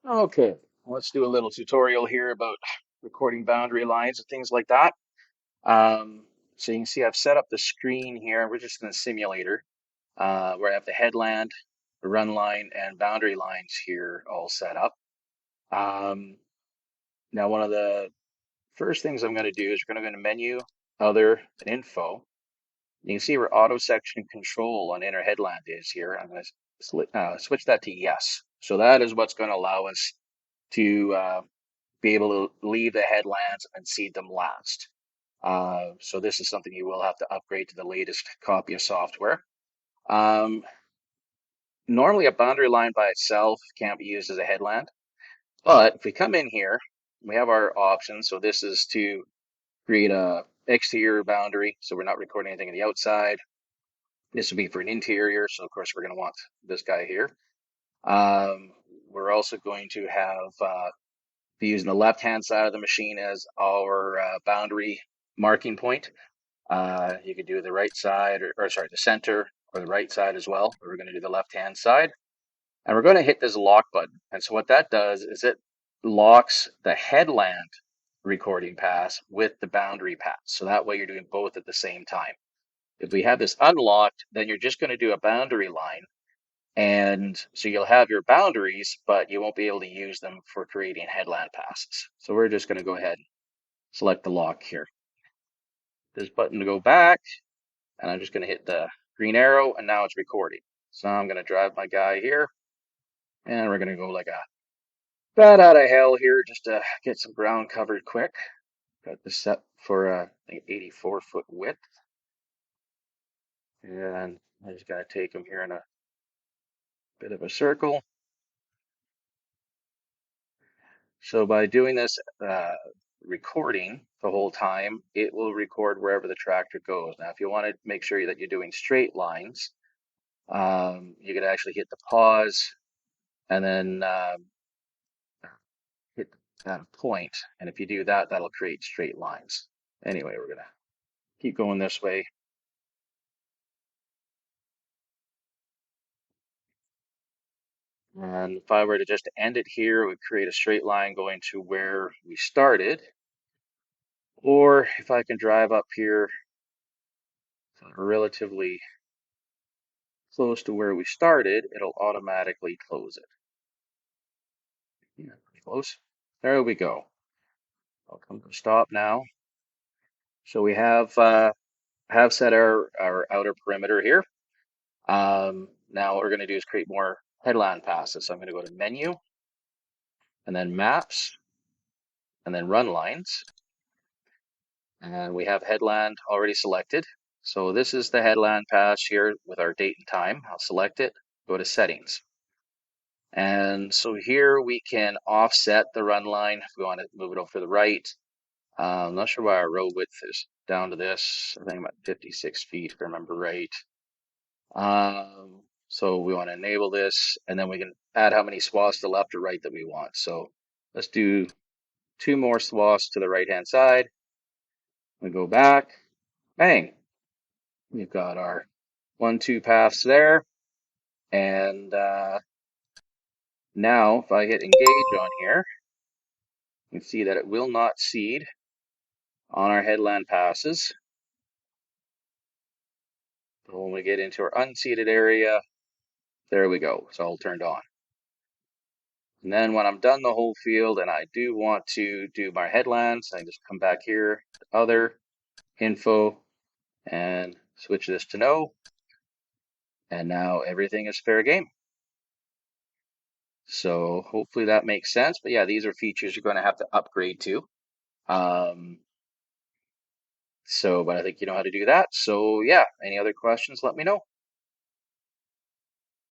Okay, let's do a little tutorial here about recording boundary lines and things like that. Um, so you can see I've set up the screen here. We're just in the simulator where I have the headland, the run line, and boundary lines here all set up. Um, Now, one of the first things I'm going to do is we're going to go to menu, other, and info. You can see where auto section control on inner headland is here. I'm going to switch that to yes. So that is what's going to allow us to be able to leave the headlands and seed them last. So this is something you will have to upgrade to the latest copy of software. Um, Normally a boundary line by itself can't be used as a headland, but if we come in here, we have our options. So this is to create a exterior boundary, so we're not recording anything on the outside. This would be for an interior, so of course we're going to want this guy here. We're also going to have be using the left-hand side of the machine as our boundary marking point. You could do the right side, or sorry, the center or the right side as well. But we're going to do the left-hand side. And we're going to hit this lock button. And so what that does is it locks the headland recording pass with the boundary pass. So that way you're doing both at the same time. If we have this unlocked, then you're just going to do a boundary line. And so you'll have your boundaries, but you won't be able to use them for creating headland passes. So we're just going to go ahead and select the lock here. This button to go back, and I'm just going to hit the green arrow, and now it's recording. So I'm going to drive my guy here, and we're going to go like a bat out of hell here just to get some ground covered quick. Got this set for I think 84-foot width, and I just got to take him here in a bit of a circle. So by doing this recording the whole time, it will record wherever the tractor goes. Now, if you want to make sure that you're doing straight lines, you could actually hit the pause and then hit that point. And if you do that, that'll create straight lines. Anyway, we're going to keep going this way. And if I were to just end it here, it would create a straight line going to where we started. Or if I can drive up here relatively close to where we started, it'll automatically close it. Yeah, pretty close. There we go. I'll come to a stop now. So we have set our outer perimeter here. Now what we're going to do is create more headland passes. So I'm going to go to menu and then maps and then run lines. And we have headland already selected. So this is the headland pass here with our date and time. I'll select it, go to settings. And so here we can offset the run line if we want to move it over to the right. I'm not sure why our road width is down to this. I think about 56 feet, if I remember right. So we want to enable this, and then we can add how many swaths to the left or right that we want. So let's do 2 more swaths to the right-hand side. We go back, bang. We've got our 1, 2 paths there. And now if I hit engage on here, you can see that it will not seed on our headland passes. But when we get into our unseeded area, there we go. It's all turned on. And then when I'm done the whole field and I do want to do my headlands, I just come back here, to other, info, and switch this to no. And now everything is fair game. So hopefully that makes sense. But yeah, these are features you're going to have to upgrade to. But I think you know how to do that. So yeah, any other questions, let me know.